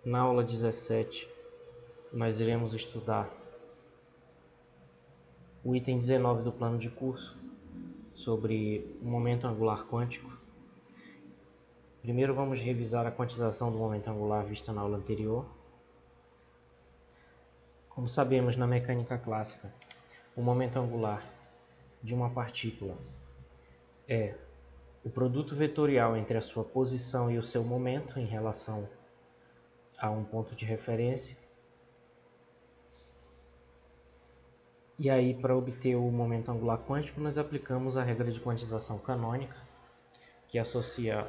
Na aula 17, nós iremos estudar o item 19 do plano de curso sobre o momento angular quântico. Primeiro vamos revisar a quantização do momento angular vista na aula anterior. Como sabemos, na mecânica clássica, o momento angular de uma partícula é o produto vetorial entre a sua posição e o seu momento em relação a um ponto de referência. E aí, para obter o momento angular quântico, nós aplicamos a regra de quantização canônica, que associa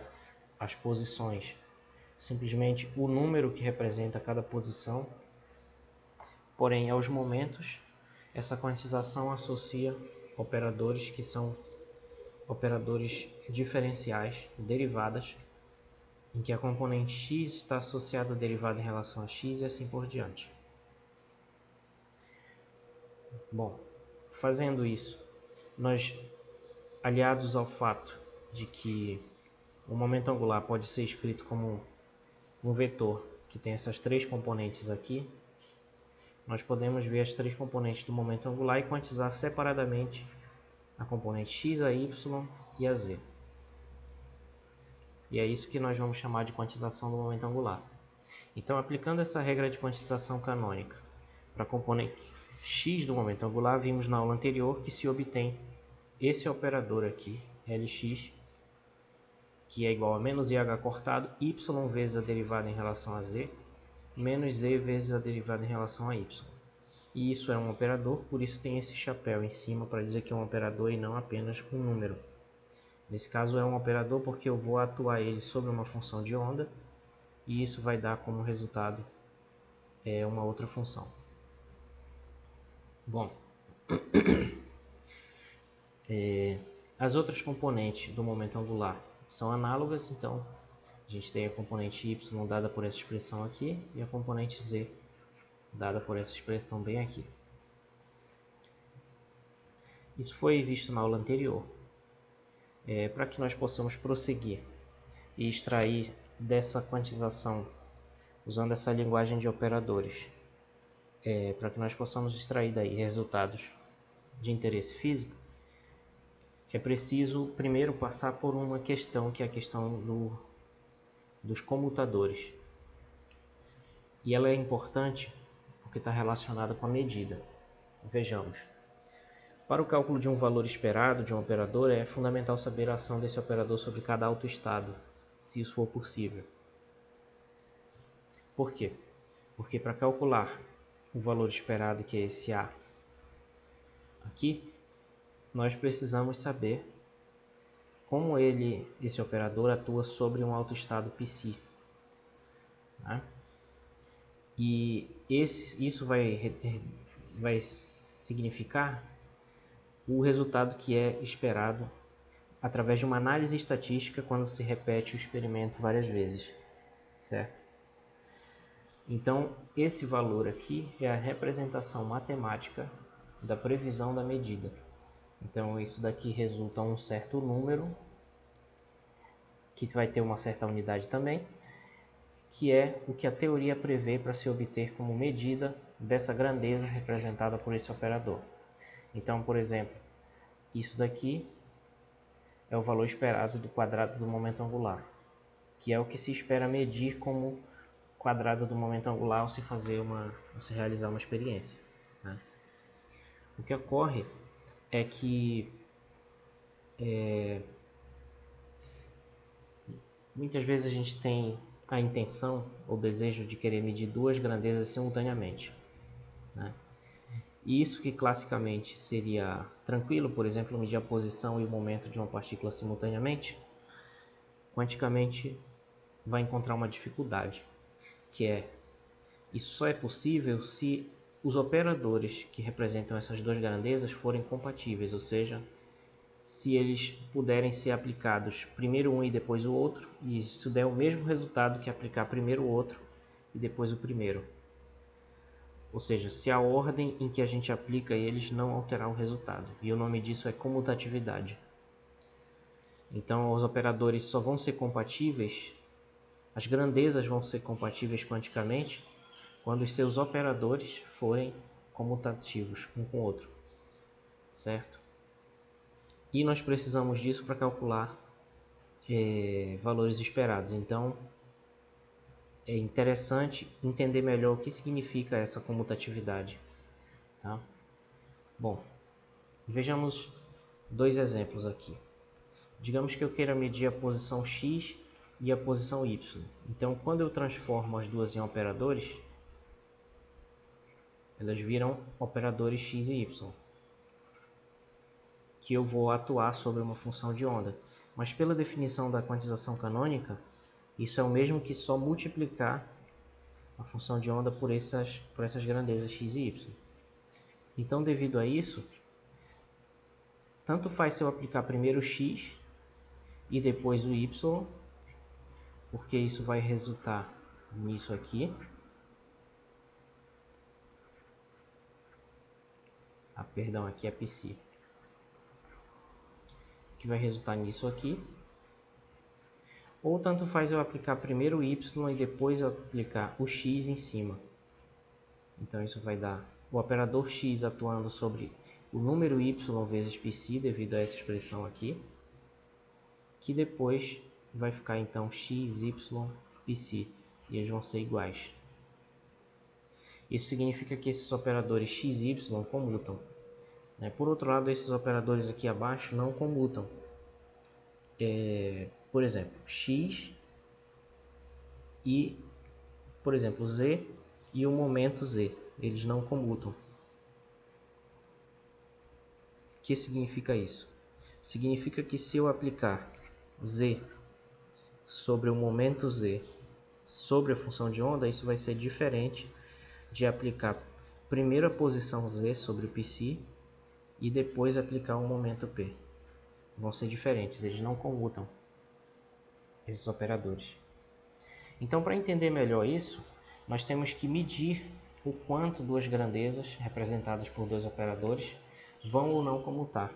as posições simplesmente o número que representa cada posição, porém aos momentos essa quantização associa operadores que são operadores diferenciais, derivadas, em que a componente x está associada à derivada em relação a x e assim por diante. Bom, fazendo isso, nós, aliados ao fato de que o momento angular pode ser escrito como um vetor que tem essas três componentes aqui, nós podemos ver as três componentes do momento angular e quantizar separadamente a componente x, a y e a z. E é isso que nós vamos chamar de quantização do momento angular. Então, aplicando essa regra de quantização canônica para a componente x do momento angular, vimos na aula anterior que se obtém esse operador aqui, Lx, que é igual a menos IH cortado, y vezes a derivada em relação a z, menos z vezes a derivada em relação a y. E isso é um operador, por isso tem esse chapéu em cima para dizer que é um operador e não apenas um número. Nesse caso é um operador porque eu vou atuar ele sobre uma função de onda e isso vai dar como resultado uma outra função. Bom, as outras componentes do momento angular são análogas, então a gente tem a componente y dada por essa expressão aqui e a componente z dada por essa expressão bem aqui. Isso foi visto na aula anterior. Para que nós possamos prosseguir e extrair dessa quantização, usando essa linguagem de operadores, para que nós possamos extrair daí resultados de interesse físico, é preciso primeiro passar por uma questão, que é a questão dos comutadores. E ela é importante porque está relacionada com a medida. Vejamos. Para o cálculo de um valor esperado de um operador, é fundamental saber a ação desse operador sobre cada autoestado, se isso for possível. Por quê? Porque para calcular o valor esperado, que é esse A aqui, nós precisamos saber como esse operador atua sobre um autoestado psi. Né? E isso vai significar o resultado que é esperado através de uma análise estatística quando se repete o experimento várias vezes, certo? Então, esse valor aqui é a representação matemática da previsão da medida. Então, isso daqui resulta um certo número, que vai ter uma certa unidade também, que é o que a teoria prevê para se obter como medida dessa grandeza representada por esse operador. Então, por exemplo, isso daqui é o valor esperado do quadrado do momento angular, que é o que se espera medir como quadrado do momento angular ao se realizar uma experiência. Né? O que ocorre é que muitas vezes a gente tem a intenção ou desejo de querer medir duas grandezas simultaneamente. Né? E isso que classicamente seria tranquilo, por exemplo, medir a posição e o momento de uma partícula simultaneamente, quanticamente vai encontrar uma dificuldade, que é isso só é possível se os operadores que representam essas duas grandezas forem compatíveis, ou seja, se eles puderem ser aplicados primeiro um e depois o outro, e isso der o mesmo resultado que aplicar primeiro o outro e depois o primeiro. Ou seja, se a ordem em que a gente aplica eles não alterar o resultado. E o nome disso é comutatividade. Então, os operadores só vão ser compatíveis As grandezas vão ser compatíveis quanticamente quando os seus operadores forem comutativos um com o outro, certo? E nós precisamos disso para calcular valores esperados. Então, é interessante entender melhor o que significa essa comutatividade, tá? Bom, vejamos dois exemplos aqui. Digamos que eu queira medir a posição x e a posição y. Então, quando eu transformo as duas em operadores, elas viram operadores x e y, que eu vou atuar sobre uma função de onda. Mas pela definição da quantização canônica, isso é o mesmo que só multiplicar a função de onda por essas grandezas x e y. Então, devido a isso, tanto faz se eu aplicar primeiro o x e depois o y, porque isso vai resultar nisso aqui. Perdão, aqui é psi. Que vai resultar nisso aqui. Ou tanto faz eu aplicar primeiro o y e depois aplicar o x em cima. Então isso vai dar o operador x atuando sobre o número y vezes π devido a essa expressão aqui, que depois vai ficar então x, y, π, e eles vão ser iguais. Isso significa que esses operadores x e y comutam. Por outro lado, esses operadores aqui abaixo não comutam. Por exemplo, x e, por exemplo, z e o momento z, eles não comutam. O que significa isso? Significa que se eu aplicar z sobre o momento z sobre a função de onda, isso vai ser diferente de aplicar primeiro a posição z sobre o π e depois aplicar o momento p. Vão ser diferentes, eles não comutam, esses operadores. Então, para entender melhor isso, nós temos que medir o quanto duas grandezas, representadas por dois operadores, vão ou não comutar.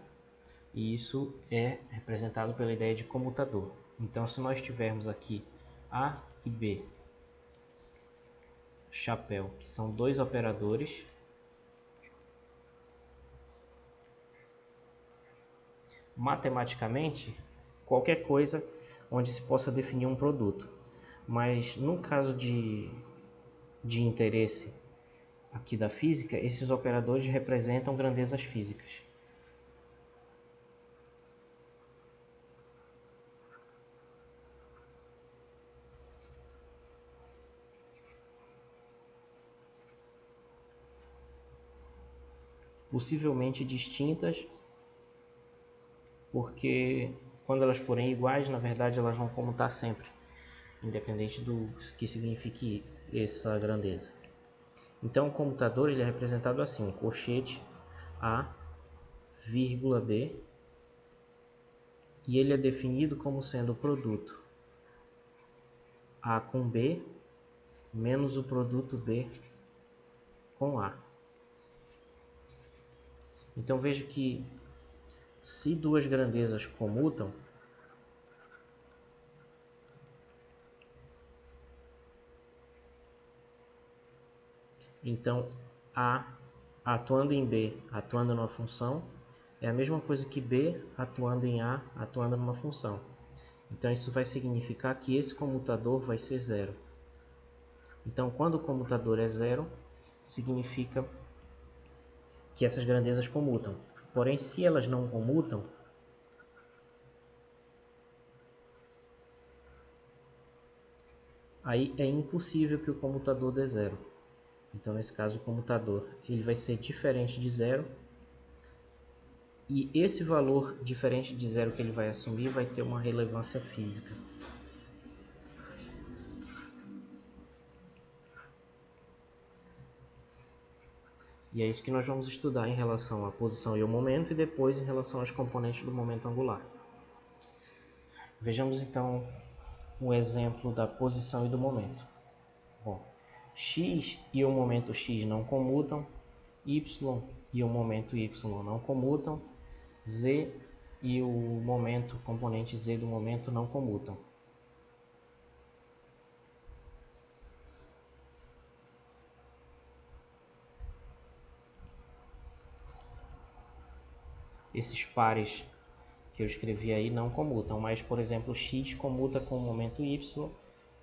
E isso é representado pela ideia de comutador. Então, se nós tivermos aqui A e B, chapéu, que são dois operadores, matematicamente, qualquer coisa onde se possa definir um produto. Mas no caso de interesse aqui da física, esses operadores representam grandezas físicas. Possivelmente distintas, porque quando elas forem iguais, na verdade elas vão comutar sempre, independente do que signifique essa grandeza. Então o comutador ele é representado assim, um colchete A, vírgula B, e ele é definido como sendo o produto A com B menos o produto B com A. Então veja que se duas grandezas comutam, então A atuando em B, atuando numa função, é a mesma coisa que B atuando em A, atuando numa função. Então isso vai significar que esse comutador vai ser zero. Então quando o comutador é zero, significa que essas grandezas comutam. Porém, se elas não comutam, aí é impossível que o comutador dê zero. Então, nesse caso, o comutador ele vai ser diferente de zero. E esse valor diferente de zero que ele vai assumir vai ter uma relevância física. E é isso que nós vamos estudar em relação à posição e ao momento, e depois em relação aos componentes do momento angular. Vejamos então um exemplo da posição e do momento. Bom, x e o momento x não comutam, y e o momento y não comutam, z e o momento componente z do momento não comutam. esses pares que eu escrevi aí não comutam, mas, por exemplo, x comuta com o momento y,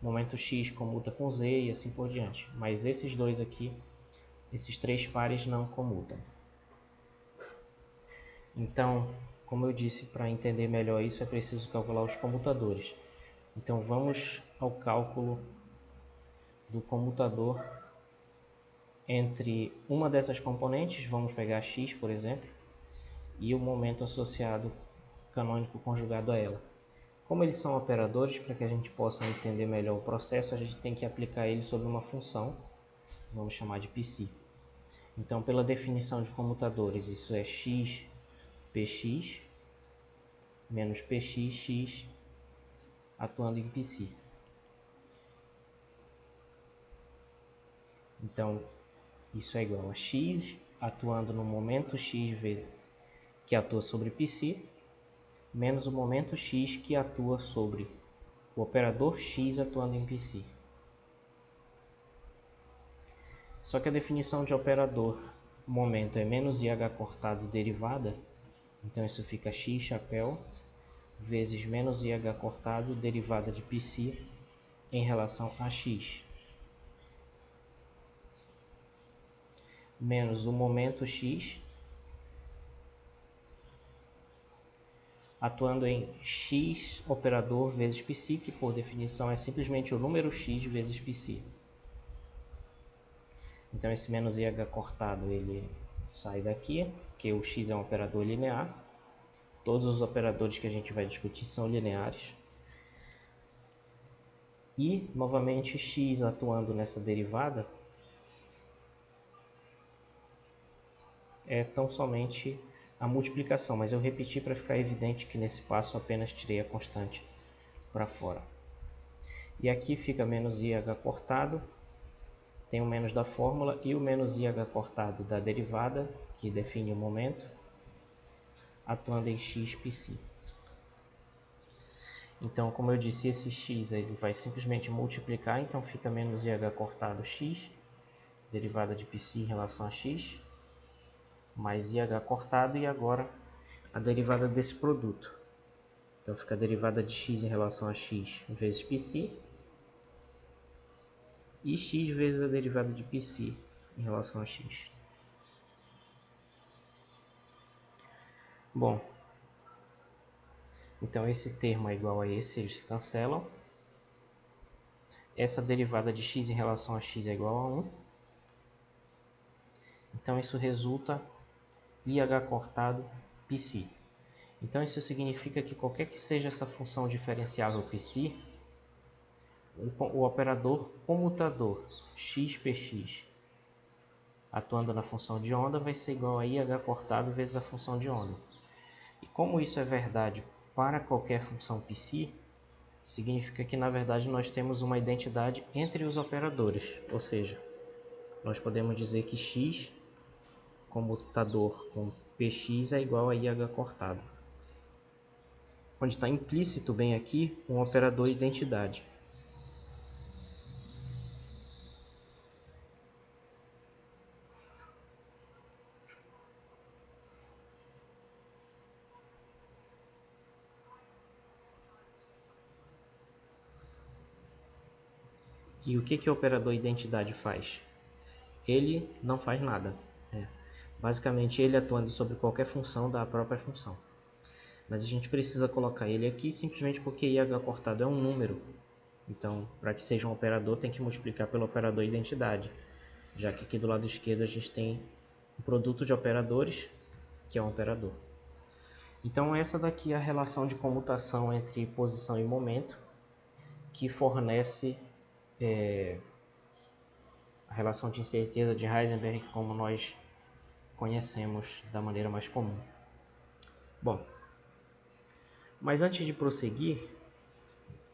momento x comuta com z e assim por diante. Mas esses dois aqui, esses três pares não comutam. Então, como eu disse, para entender melhor isso é preciso calcular os comutadores. Então vamos ao cálculo do comutador entre uma dessas componentes, vamos pegar x, por exemplo, e o momento associado canônico conjugado a ela. Como eles são operadores, para que a gente possa entender melhor o processo, a gente tem que aplicar eles sobre uma função, vamos chamar de psi. Então, pela definição de comutadores, isso é x px menos pxx atuando em psi. Então, isso é igual a x atuando no momento x que atua sobre psi, menos o momento x que atua sobre o operador x atuando em psi. Só que a definição de operador momento é menos IH cortado derivada, então isso fica x chapéu vezes menos IH cortado derivada de psi em relação a x, menos o momento x atuando em x operador vezes psi, que por definição é simplesmente o número x vezes psi. Então esse menos IH cortado ele sai daqui, porque o x é um operador linear. Todos os operadores que a gente vai discutir são lineares. E, novamente, x atuando nessa derivada é tão somente a multiplicação, mas eu repeti para ficar evidente que nesse passo apenas tirei a constante para fora. E aqui fica menos IH cortado, tem o menos da fórmula e o menos IH cortado da derivada, que define o momento, atuando em x psi. Então, como eu disse, esse x ele vai simplesmente multiplicar, então fica menos IH cortado x, derivada de psi em relação a x, mais IH cortado e agora a derivada desse produto. Então fica a derivada de x em relação a x vezes πc e x vezes a derivada de πc em relação a x. Bom, então esse termo é igual a esse, eles se cancelam. Essa derivada de x em relação a x é igual a 1. Então isso resulta IH cortado πc. Então isso significa que qualquer que seja essa função diferenciável πc, o operador comutador xpx atuando na função de onda vai ser igual a IH cortado vezes a função de onda. E como isso é verdade para qualquer função πc, significa que na verdade nós temos uma identidade entre os operadores, ou seja, nós podemos dizer que x comutador com px é igual a IH cortado, onde está implícito bem aqui um operador identidade. E o que o operador identidade faz? Ele não faz nada. Basicamente, ele atuando sobre qualquer função da própria função. Mas a gente precisa colocar ele aqui simplesmente porque IH cortado é um número. Então, para que seja um operador, tem que multiplicar pelo operador identidade. Já que aqui do lado esquerdo a gente tem um produto de operadores, que é um operador. Então, essa daqui é a relação de comutação entre posição e momento, que fornece a relação de incerteza de Heisenberg como nós conhecemos da maneira mais comum. Bom, mas antes de prosseguir,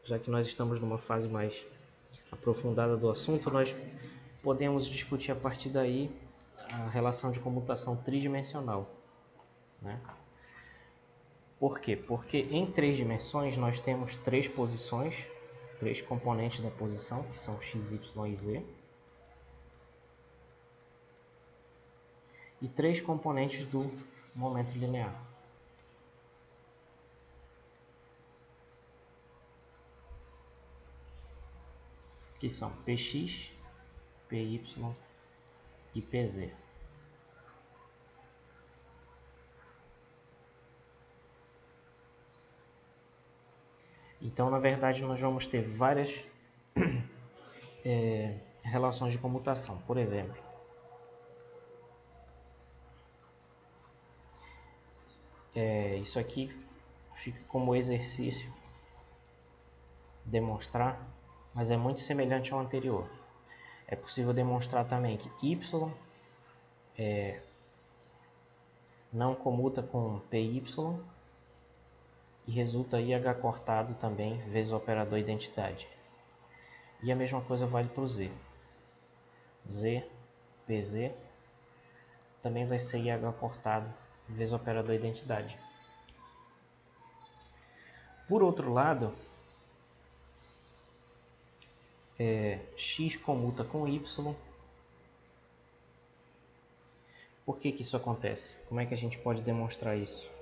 já que nós estamos numa fase mais aprofundada do assunto, nós podemos discutir a partir daí a relação de comutação tridimensional, né? Por quê? Porque em três dimensões nós temos três posições, três componentes da posição, que são x, y e z, e três componentes do momento linear. que são Px, Py e Pz. Então, na verdade, nós vamos ter várias relações de comutação. Por exemplo, isso aqui fica como exercício demonstrar, mas é muito semelhante ao anterior. É possível demonstrar também que y não comuta com py e resulta IH cortado também vezes o operador identidade. E a mesma coisa vale para o z. Z, pz também vai ser IH cortado vezes o operador identidade. Por outro lado, x comuta com y. Por que isso acontece? Como é que a gente pode demonstrar isso?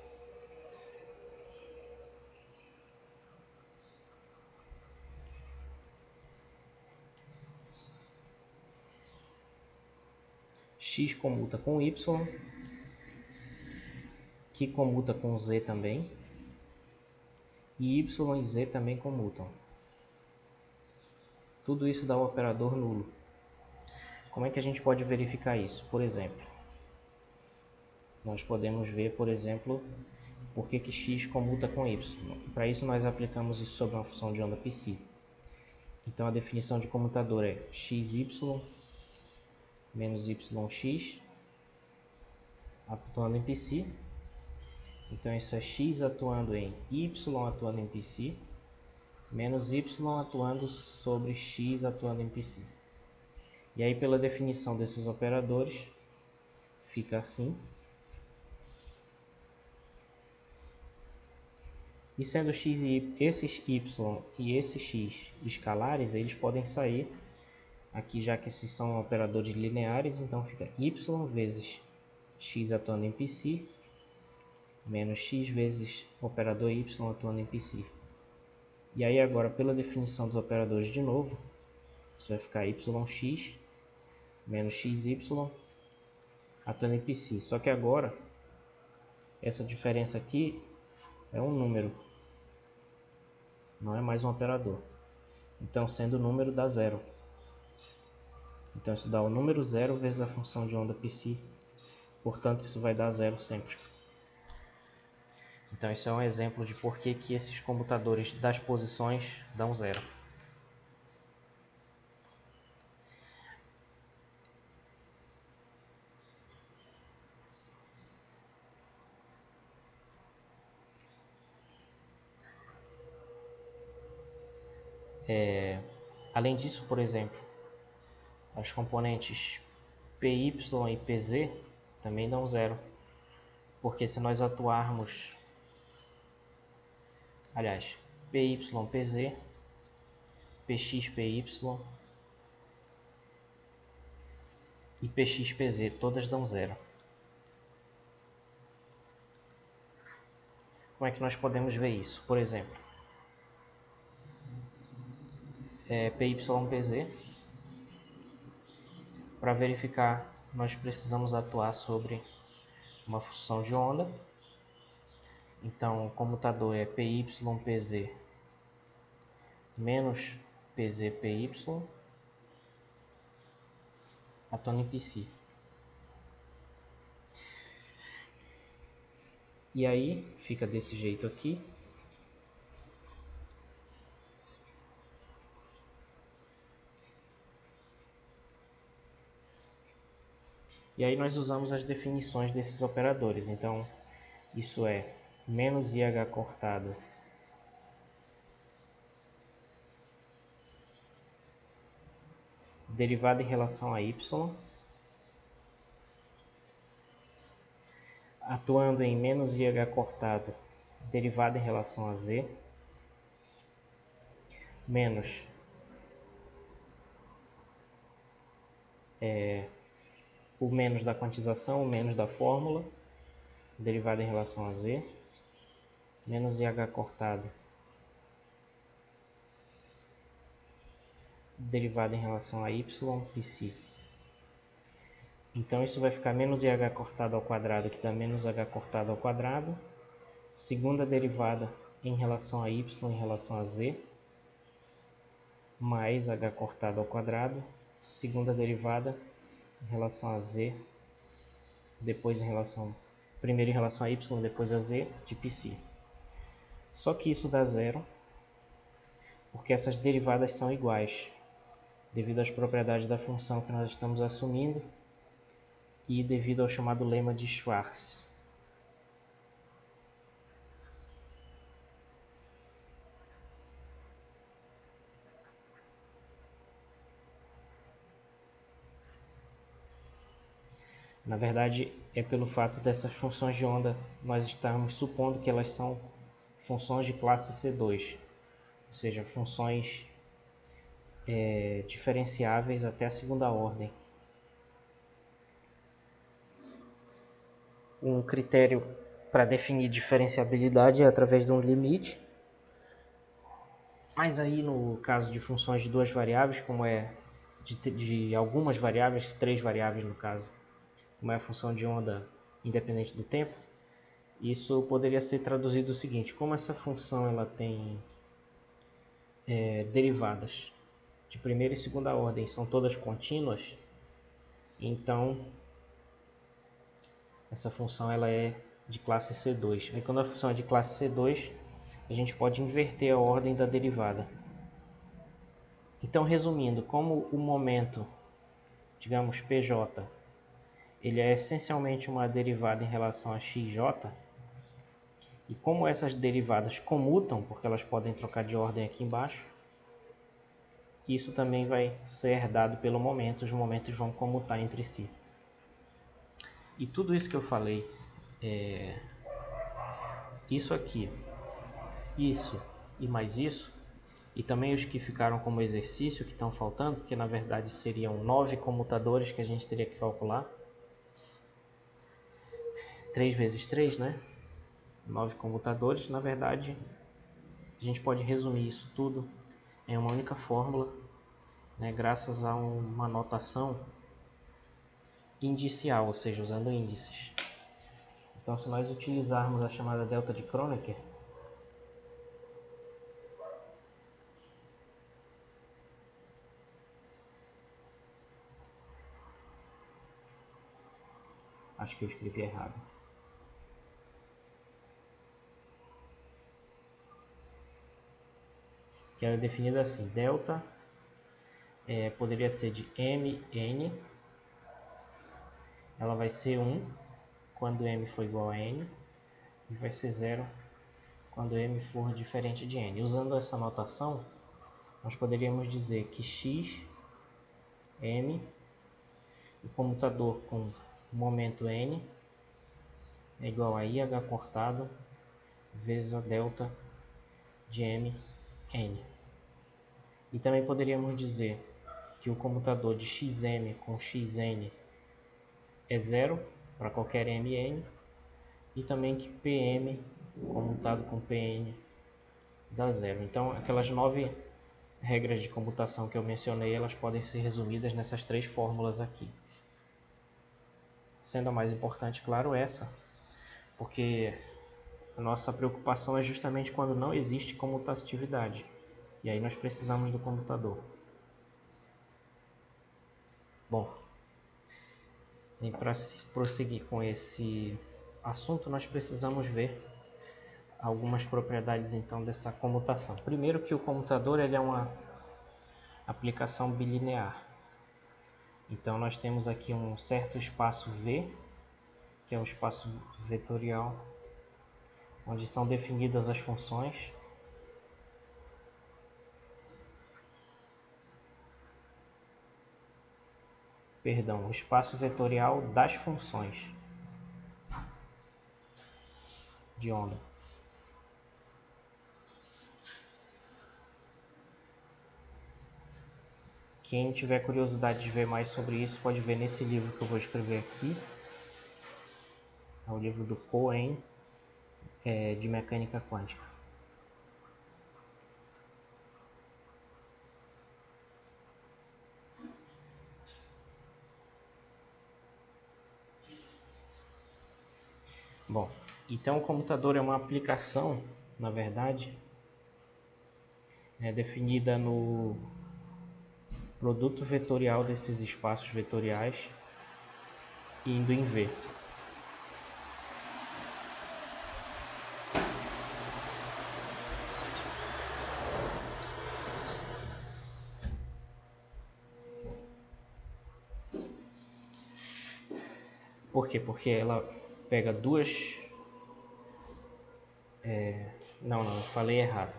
X comuta com y, que comuta com z também, e y e z também comutam. Tudo isso dá o operador nulo. Como é que a gente pode verificar isso? Por exemplo, nós podemos ver, por exemplo, por que x comuta com y. Para isso nós aplicamos isso sobre uma função de onda psi. Então a definição de comutador é xy menos yx atuando em psi. Então isso é x atuando em y atuando em psi menos y atuando sobre x atuando em psi. E aí, pela definição desses operadores, fica assim. E sendo x e esses y e esse x escalares, eles podem sair aqui, já que esses são operadores lineares, então fica y vezes x atuando em psi menos x vezes operador y atuando em psi. E aí agora, pela definição dos operadores de novo, isso vai ficar yx menos xy atuando em psi. Só que agora, essa diferença aqui é um número, não é mais um operador. Então, sendo número, dá zero. Então, isso dá o número zero vezes a função de onda psi. Portanto, isso vai dar zero sempre. Então, isso é um exemplo de por que esses comutadores das posições dão zero. Além disso, por exemplo, as componentes py e pz também dão zero. Porque se nós atuarmos, aliás, py, pz, px, py e px, pz, todas dão zero. Como é que nós podemos ver isso? Por exemplo, py, pz, para verificar, nós precisamos atuar sobre uma função de onda. Então, o comutador é py, pz menos pz, py atuando em psi. E aí, fica desse jeito aqui. E aí nós usamos as definições desses operadores. Então, isso é menos IH cortado derivado em relação a y, atuando em menos IH cortado derivado em relação a z, menos o menos da quantização, o menos da fórmula, derivado em relação a z, menos IH cortado derivada em relação a y, psi. Então isso vai ficar menos IH cortado ao quadrado, que dá menos H cortado ao quadrado. Segunda derivada em relação a y em relação a z, mais H cortado ao quadrado. Segunda derivada em relação a z, depois em relação... Primeiro em relação a y, depois a z, de π. Só que isso dá zero, porque essas derivadas são iguais, devido às propriedades da função que nós estamos assumindo e devido ao chamado lema de Schwarz. Na verdade, é pelo fato dessas funções de onda nós estarmos supondo que elas são funções de classe C2, ou seja, funções diferenciáveis até a segunda ordem. Um critério para definir diferenciabilidade é através de um limite, mas aí no caso de funções de duas variáveis, como é de algumas variáveis, 3 variáveis no caso, como é a função de onda independente do tempo, isso poderia ser traduzido o seguinte: como essa função ela tem derivadas de primeira e segunda ordem, são todas contínuas, então essa função ela é de classe C2. Aí quando a função é de classe C2, a gente pode inverter a ordem da derivada. Então, resumindo, como o momento, digamos PJ, ele é essencialmente uma derivada em relação a XJ, e como essas derivadas comutam, porque elas podem trocar de ordem aqui embaixo, isso também vai ser herdado pelo momento, os momentos vão comutar entre si. E tudo isso que eu falei, isso aqui, isso e mais isso, e também os que ficaram como exercício, que estão faltando, que na verdade seriam 9 comutadores que a gente teria que calcular. 3 vezes 3, né? 9 comutadores. Na verdade, a gente pode resumir isso tudo em uma única fórmula, né? Graças a uma notação indicial, ou seja, usando índices. Então, se nós utilizarmos a chamada delta de Kronecker, acho que eu escrevi errado. Que era definida assim: delta poderia ser de mn, ela vai ser 1 quando m for igual a n, e vai ser 0 quando m for diferente de n. Usando essa notação, nós poderíamos dizer que x, m, o comutador com momento n é igual a IH cortado vezes a delta de m, n. E também poderíamos dizer que o comutador de xm com xn é zero para qualquer m, n, e também que pm comutado com pn dá zero. Então, aquelas 9 regras de comutação que eu mencionei, elas podem ser resumidas nessas 3 fórmulas aqui. Sendo a mais importante, claro, essa, porque a nossa preocupação é justamente quando não existe comutatividade. E aí nós precisamos do comutador. Bom, e para prosseguir com esse assunto, nós precisamos ver algumas propriedades então dessa comutação. Primeiro, que o comutador ele é uma aplicação bilinear. Então nós temos aqui um certo espaço V, que é um espaço vetorial, onde são definidas as funções. Perdão, o espaço vetorial das funções de onda. Quem tiver curiosidade de ver mais sobre isso, pode ver nesse livro que eu vou escrever aqui. É o livro do Cohen, de mecânica quântica. Bom, então o comutador é uma aplicação, na verdade, definida no produto vetorial desses espaços vetoriais indo em V. Por quê? Porque ela pega duas... Não, eu falei errado.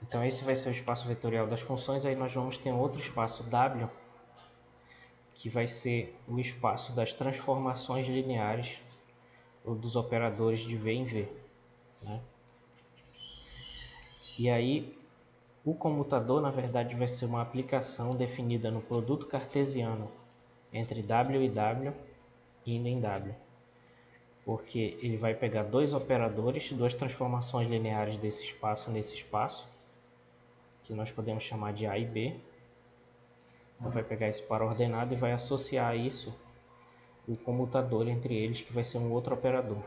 Então esse vai ser o espaço vetorial das funções, aí nós vamos ter um outro espaço W, que vai ser o espaço das transformações lineares ou dos operadores de V em V, né? E aí o comutador, na verdade, vai ser uma aplicação definida no produto cartesiano entre W e W, indo em W. Porque ele vai pegar dois operadores, duas transformações lineares desse espaço nesse espaço, que nós podemos chamar de A e B. Então vai pegar esse par ordenado e vai associar a isso o comutador entre eles, que vai ser um outro operador,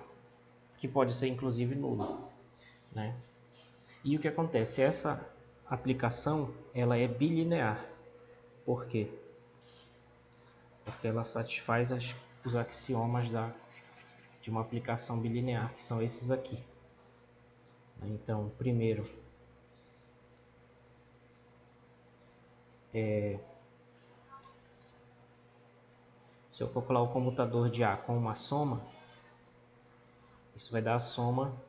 que pode ser inclusive nulo, né? E o que acontece? Essa aplicação ela é bilinear. Por quê? Porque ela satisfaz os axiomas de uma aplicação bilinear, que são esses aqui. Então, primeiro, se eu calcular o comutador de A com uma soma, isso vai dar a soma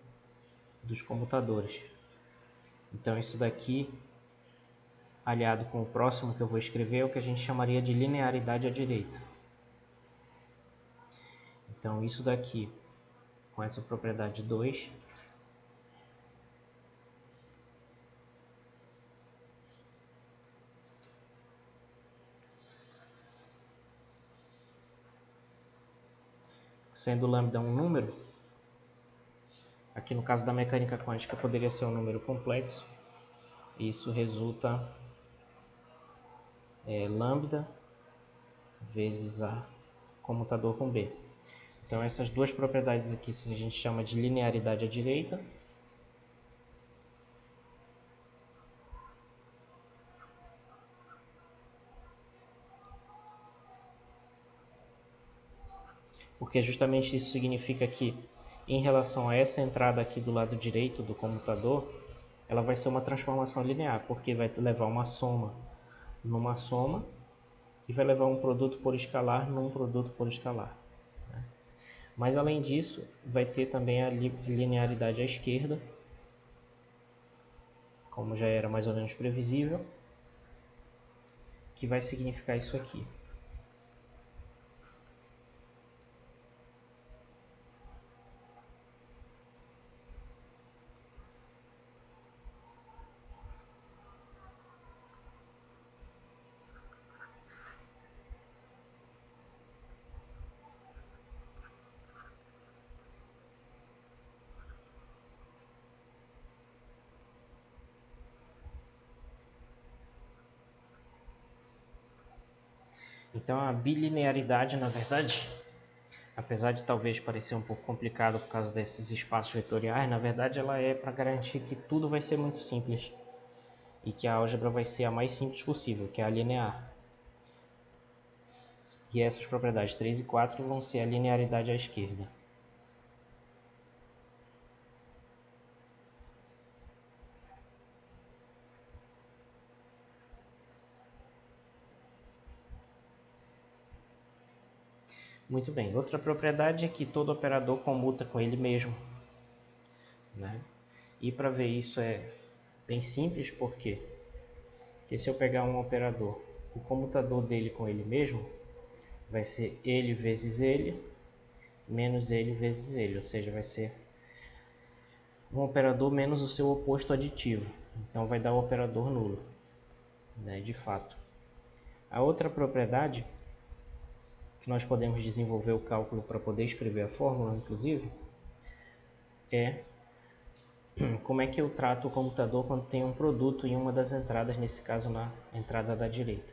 dos comutadores. Então, isso daqui, aliado com o próximo que eu vou escrever, é o que a gente chamaria de linearidade à direita. Então, isso daqui, com essa propriedade 2, sendo lambda um número, aqui no caso da mecânica quântica poderia ser um número complexo, isso resulta lambda vezes A comutador com B. Então essas duas propriedades aqui a gente chama de linearidade à direita. Porque justamente isso significa que em relação a essa entrada aqui do lado direito do comutador, ela vai ser uma transformação linear, porque vai levar uma soma numa soma e vai levar um produto por escalar num produto por escalar. Mas além disso, vai ter também a linearidade à esquerda, como já era mais ou menos previsível, que vai significar isso aqui. Então a bilinearidade, na verdade, apesar de talvez parecer um pouco complicado por causa desses espaços vetoriais, na verdade ela é para garantir que tudo vai ser muito simples e que a álgebra vai ser a mais simples possível, que é a linear. E essas propriedades 3 e 4 vão ser a linearidade à esquerda. Muito bem, outra propriedade é que todo operador comuta com ele mesmo, né? E para ver isso é bem simples, por quê? Porque se eu pegar um operador, o comutador dele com ele mesmo vai ser ele vezes ele, menos ele vezes ele, ou seja, vai ser um operador menos o seu oposto aditivo. Então vai dar o operador nulo, né, de fato. A outra propriedade que nós podemos desenvolver o cálculo para poder escrever a fórmula, inclusive, é como é que eu trato o computador quando tem um produto em uma das entradas, nesse caso na entrada da direita.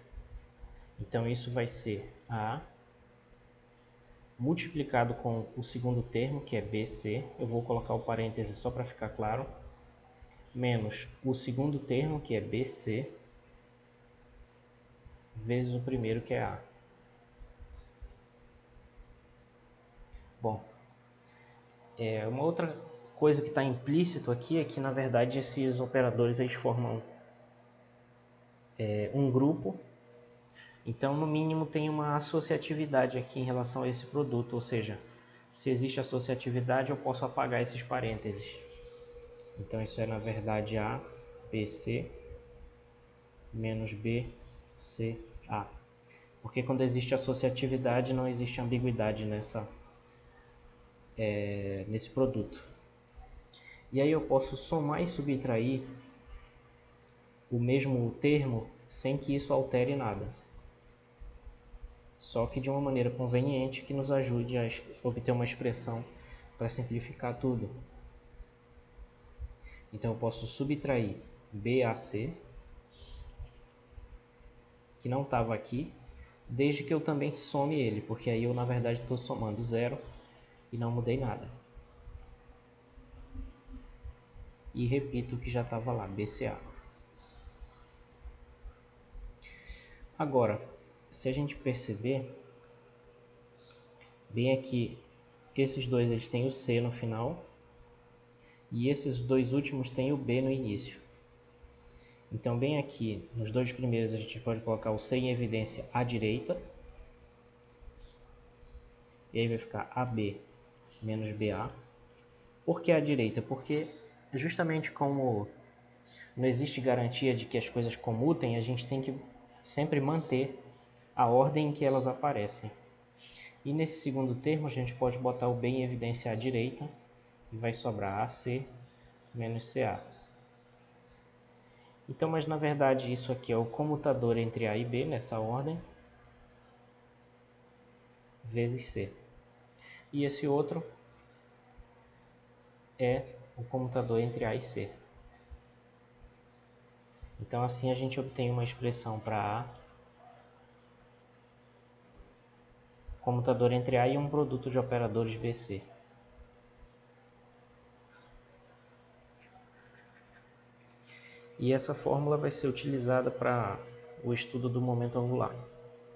Então isso vai ser A multiplicado com o segundo termo, que é BC, eu vou colocar o parêntese só para ficar claro, menos o segundo termo, que é BC, vezes o primeiro, que é A. Bom, uma outra coisa que está implícito aqui é que, na verdade, esses operadores eles formam um grupo. Então, no mínimo, tem uma associatividade aqui em relação a esse produto, ou seja, se existe associatividade, eu posso apagar esses parênteses. Então, isso é, na verdade, A, BC, menos BCA. Porque quando existe associatividade, não existe ambiguidade nesse produto. E aí eu posso somar e subtrair o mesmo termo sem que isso altere nada. Só que de uma maneira conveniente que nos ajude a obter uma expressão para simplificar tudo. Então eu posso subtrair BAC, que não estava aqui, desde que eu também some ele, porque aí eu na verdade estou somando zero e não mudei nada. E repito o que já estava lá, BCA. Agora, se a gente perceber, bem aqui, esses dois eles têm o C no final e esses dois últimos têm o B no início. Então, bem aqui, nos dois primeiros a gente pode colocar o C em evidência à direita. E aí vai ficar AB menos BA. Por que à direita? Porque justamente como não existe garantia de que as coisas comutem, a gente tem que sempre manter a ordem em que elas aparecem. E nesse segundo termo a gente pode botar o B em evidência à direita e vai sobrar AC menos CA. Então, mas na verdade isso aqui é o comutador entre A e B nessa ordem, vezes C. E esse outro é o comutador entre A e C. Então assim a gente obtém uma expressão para A, comutador entre A e um produto de operadores BC. E essa fórmula vai ser utilizada para o estudo do momento angular.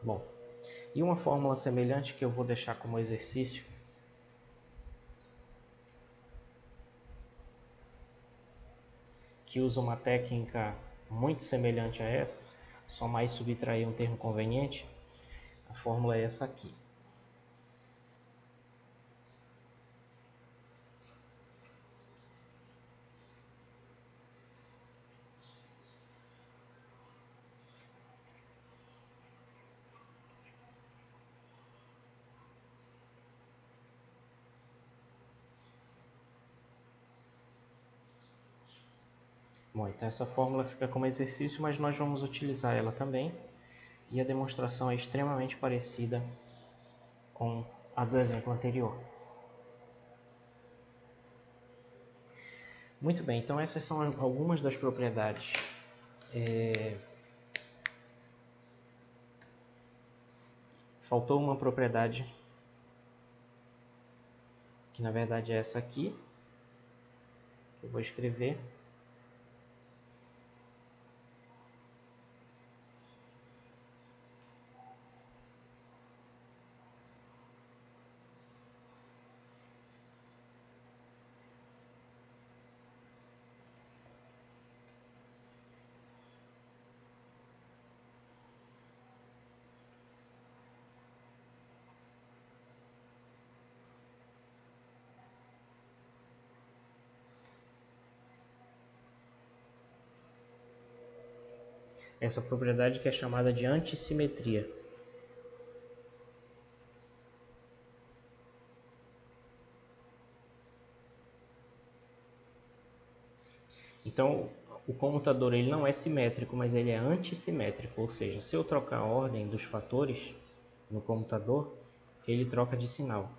Bom, e uma fórmula semelhante que eu vou deixar como exercício, que usa uma técnica muito semelhante a essa, só mais subtrair um termo conveniente, a fórmula é essa aqui. Bom, então essa fórmula fica como exercício, mas nós vamos utilizar ela também. E a demonstração é extremamente parecida com a do exemplo anterior. Muito bem, então essas são algumas das propriedades Faltou uma propriedade, que na verdade é essa aqui, que eu vou escrever. Essa propriedade que é chamada de antissimetria. Então, o comutador ele não é simétrico, mas ele é antissimétrico, ou seja, se eu trocar a ordem dos fatores no comutador, ele troca de sinal.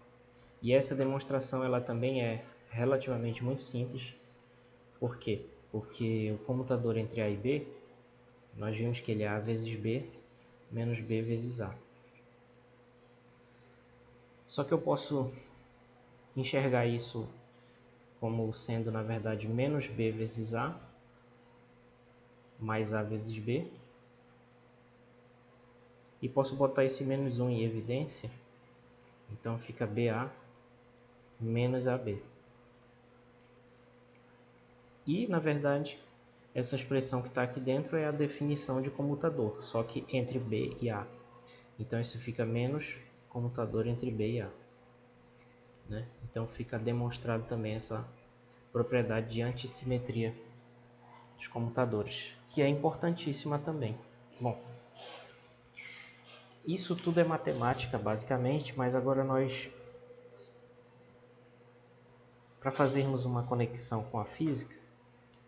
E essa demonstração ela também é relativamente muito simples. Por quê? Porque o comutador entre A e B, nós vimos que ele é A vezes B, menos B vezes A. Só que eu posso enxergar isso como sendo, na verdade, menos B vezes A, mais A vezes B. E posso botar esse menos 1 em evidência. Então fica BA menos AB. E, na verdade, essa expressão que está aqui dentro é a definição de comutador, só que entre B e A. Então isso fica menos comutador entre B e A. Né? Então fica demonstrado também essa propriedade de antissimetria dos comutadores, que é importantíssima também. Bom, isso tudo é matemática basicamente, mas agora nós, para fazermos uma conexão com a física,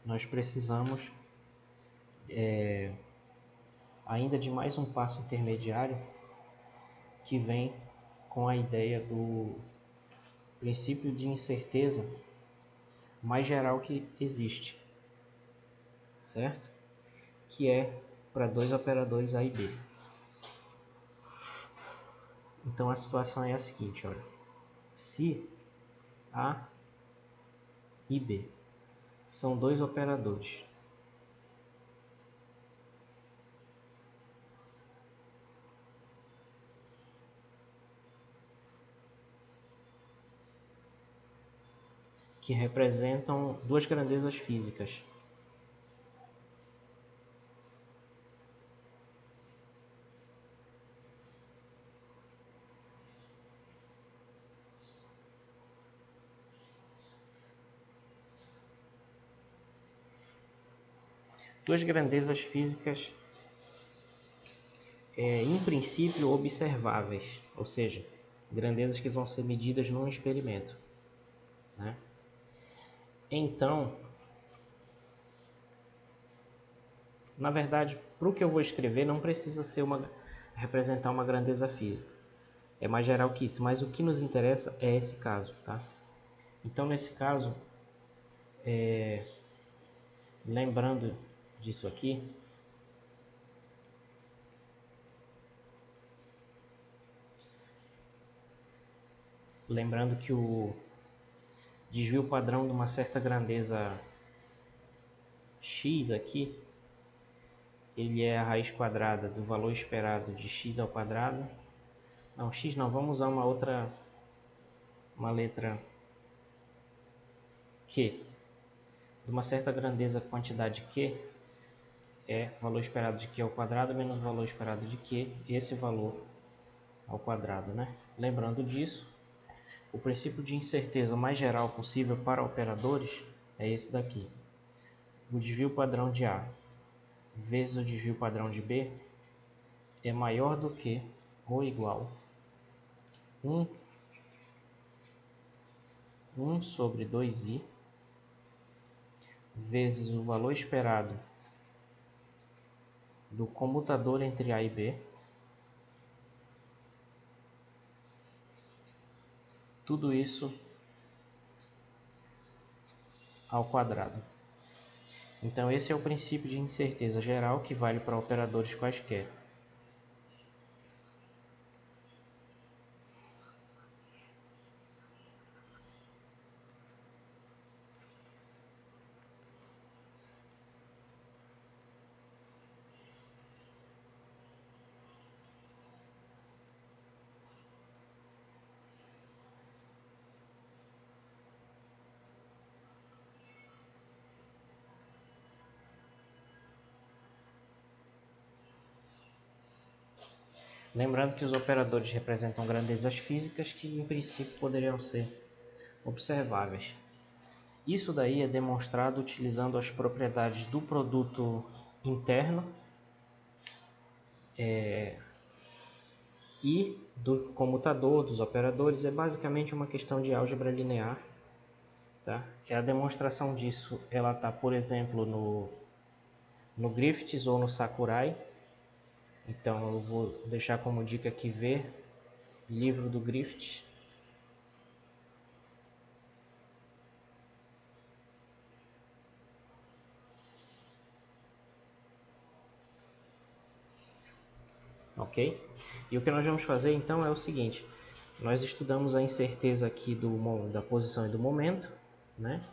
nós precisamos ainda de mais um passo intermediário que vem com a ideia do princípio de incerteza mais geral que existe, certo? Que é para dois operadores A e B. Então a situação é a seguinte, olha. Se A e B são dois operadores que representam duas grandezas físicas, duas grandezas físicas em princípio observáveis, ou seja, grandezas que vão ser medidas num experimento, né? Então, na verdade, para o que eu vou escrever não precisa ser representar uma grandeza física. É mais geral que isso, mas o que nos interessa é esse caso, tá? Então, nesse caso, lembrando disso aqui, lembrando que o desvio padrão de uma certa grandeza x aqui, ele é a raiz quadrada do valor esperado de x ao quadrado. Não, x não, vamos usar uma letra q. De uma certa grandeza, quantidade q é o valor esperado de q ao quadrado menos o valor esperado de q, esse valor ao quadrado, né? Lembrando disso, o princípio de incerteza mais geral possível para operadores é esse daqui. O desvio padrão de A vezes o desvio padrão de B é maior do que ou igual a 1 sobre 2i vezes o valor esperado do comutador entre A e B, tudo isso ao quadrado. Então esse é o princípio de incerteza geral que vale para operadores quaisquer. Lembrando que os operadores representam grandezas físicas que em princípio poderiam ser observáveis. Isso daí é demonstrado utilizando as propriedades do produto interno e do comutador, dos operadores. É basicamente uma questão de álgebra linear. Tá? É a demonstração disso, ela está, por exemplo, no Griffiths ou no Sakurai. Então eu vou deixar como dica aqui ver livro do Griffiths. ok? E o que nós vamos fazer então é o seguinte: nós estudamos a incerteza aqui da posição e do momento, né?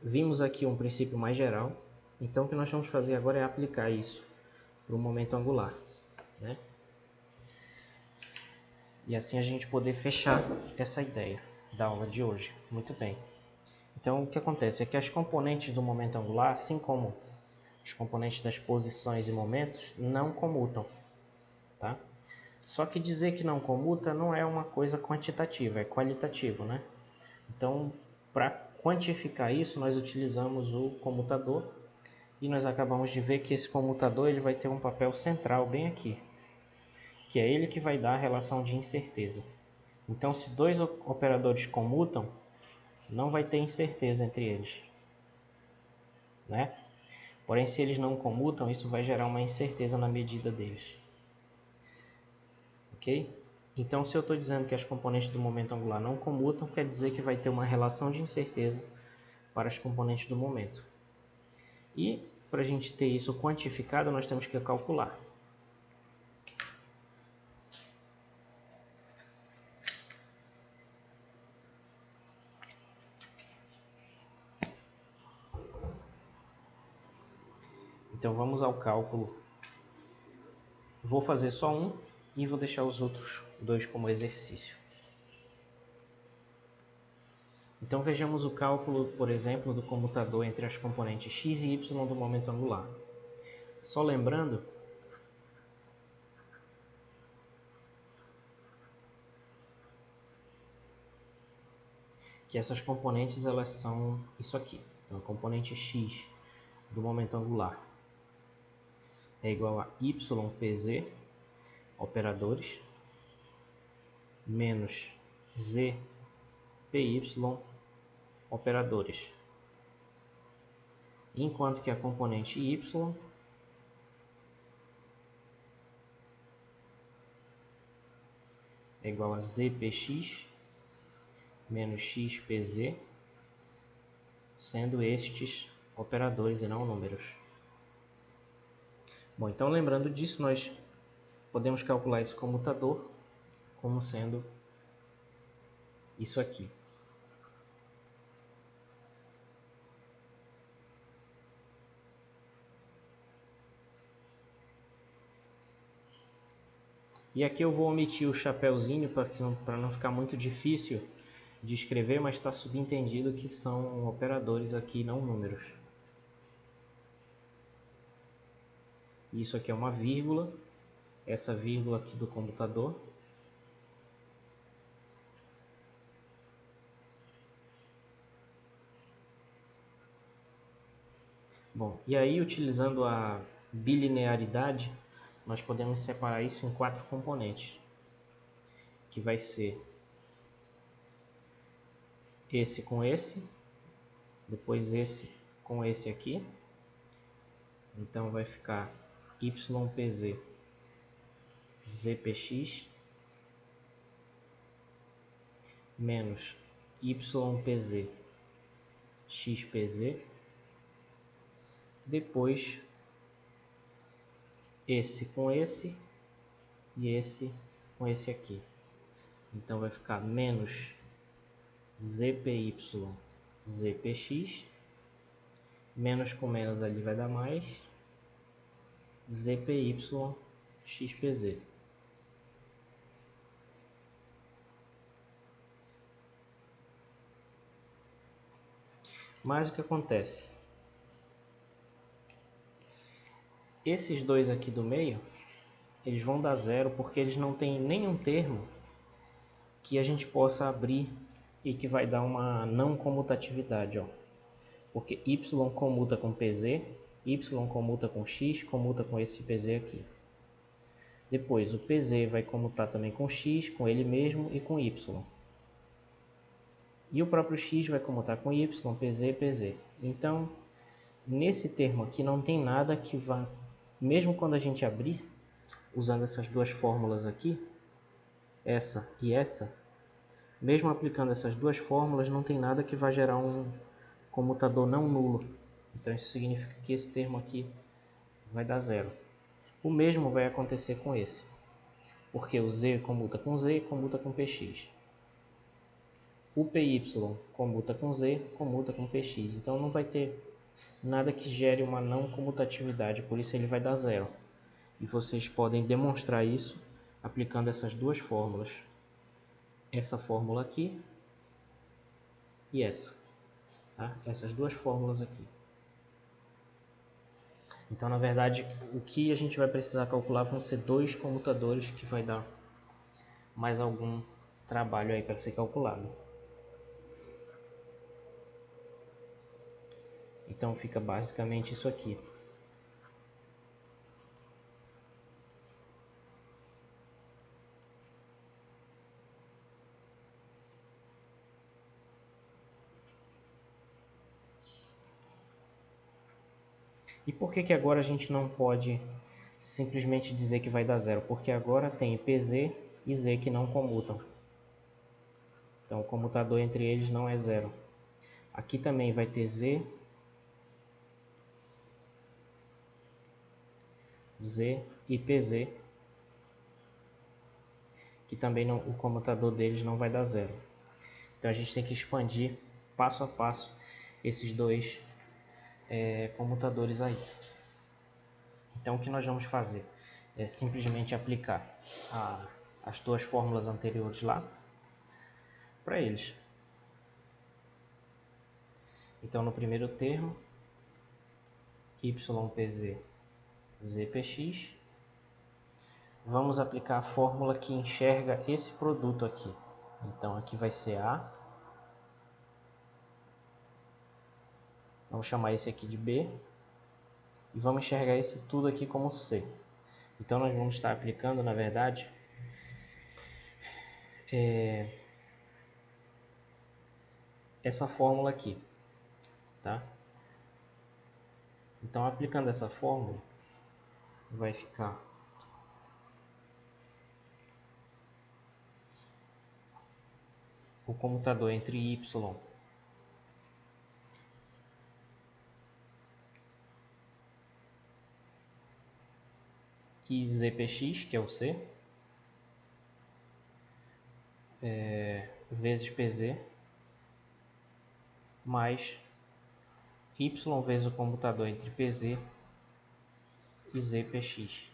Vimos aqui um princípio mais geral, então o que nós vamos fazer agora é aplicar isso para o momento angular, né? E assim a gente poder fechar essa ideia da aula de hoje. Muito bem. Então o que acontece é que as componentes do momento angular, assim como os componentes das posições e momentos, não comutam, tá? Só que dizer que não comuta não é uma coisa quantitativa, é qualitativo, né? Então, para quantificar isso, nós utilizamos o comutador e nós acabamos de ver que esse comutador ele vai ter um papel central bem aqui, que é ele que vai dar a relação de incerteza. Então, se dois operadores comutam, não vai ter incerteza entre eles, né? Porém, se eles não comutam, isso vai gerar uma incerteza na medida deles. Ok? Então, se eu estou dizendo que as componentes do momento angular não comutam, quer dizer que vai ter uma relação de incerteza para as componentes do momento. E, para a gente ter isso quantificado, nós temos que calcular. Então, vamos ao cálculo. Vou fazer só um e vou deixar os outros dois como exercício. Então vejamos o cálculo, por exemplo, do comutador entre as componentes x e y do momento angular. Só lembrando que essas componentes elas são isso aqui. Então a componente x do momento angular é igual a ypz operadores menos zpy operadores. Enquanto que a componente y é igual a zpx menos xpz, sendo estes operadores e não números. Bom, então lembrando disso, nós podemos calcular esse comutador como sendo isso aqui. E aqui eu vou omitir o chapéuzinho para não ficar muito difícil de escrever, mas está subentendido que são operadores aqui, não números. Isso aqui é uma vírgula, essa vírgula aqui do computador. Bom, e aí utilizando a bilinearidade, nós podemos separar isso em 4 componentes, que vai ser esse com esse, depois esse com esse aqui, então vai ficar ypz zpx menos ypz xpz, depois esse com esse e esse com esse aqui, então vai ficar menos zpy zpx, menos com menos ali vai dar mais zpy xpz. Mas o que acontece? Esses dois aqui do meio, eles vão dar zero porque eles não têm nenhum termo que a gente possa abrir e que vai dar uma não comutatividade, ó. Porque y comuta com pz, y comuta com x, comuta com esse pz aqui. Depois o pz vai comutar também com x, com ele mesmo e com y. E o próprio x vai comutar com y, pz e pz. Então, nesse termo aqui não tem nada que vá, mesmo quando a gente abrir, usando essas duas fórmulas aqui, essa e essa, mesmo aplicando essas duas fórmulas, não tem nada que vá gerar um comutador não nulo. Então isso significa que esse termo aqui vai dar zero. O mesmo vai acontecer com esse, porque o z comuta com z, comuta com px. O py comuta com z, comuta com px. Então não vai ter nada que gere uma não comutatividade, por isso ele vai dar zero. E vocês podem demonstrar isso aplicando essas duas fórmulas. Essa fórmula aqui e essa. Tá? Essas duas fórmulas aqui. Então, na verdade, o que a gente vai precisar calcular vão ser dois comutadores, que vai dar mais algum trabalho aí para ser calculado. Então fica basicamente isso aqui. E por que agora a gente não pode simplesmente dizer que vai dar zero? Porque agora tem PZ e Z que não comutam. Então o comutador entre eles não é zero. Aqui também vai ter Z, Z e PZ, que também não, o comutador deles não vai dar zero. Então a gente tem que expandir passo a passo esses dois comutadores aí. Então o que nós vamos fazer é simplesmente aplicar as duas fórmulas anteriores lá para eles. Então no primeiro termo, YPZ, ZPX, vamos aplicar a fórmula que enxerga esse produto aqui. Então aqui vai ser A, vamos chamar esse aqui de B, e vamos enxergar esse tudo aqui como C. Então nós vamos estar aplicando, na verdade, essa fórmula aqui, tá? Então aplicando essa fórmula, vai ficar o comutador entre Y e ZPX, que é o C, vezes PZ, mais Y vezes o comutador entre PZ e ZPX.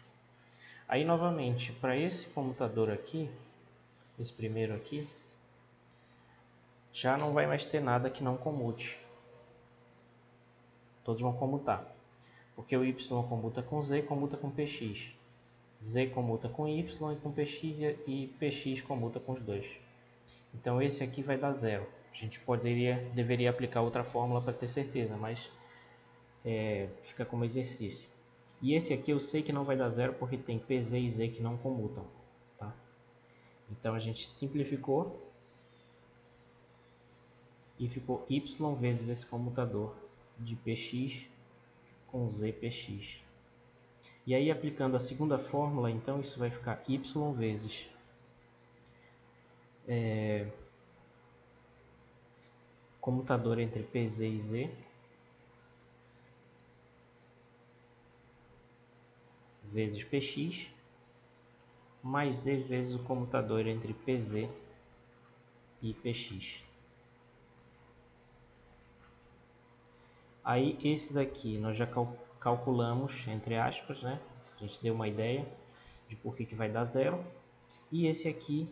Aí novamente, para esse comutador aqui, esse primeiro aqui, já não vai mais ter nada que não comute. Todos vão comutar, porque o Y comuta com Z, comuta com PX. Z comuta com Y e com PX, e PX comuta com os dois. Então esse aqui vai dar zero. A gente deveria aplicar outra fórmula para ter certeza, mas fica como exercício. E esse aqui eu sei que não vai dar zero porque tem PZ e Z que não comutam. Tá? Então a gente simplificou e ficou Y vezes esse comutador de PX com ZPX. E aí aplicando a segunda fórmula, então isso vai ficar Y vezes comutador entre PZ e Z vezes PX mais Z vezes o comutador entre PZ e PX. Aí esse daqui nós já calculamos, entre aspas, né? A gente deu uma ideia de por que vai dar zero. E esse aqui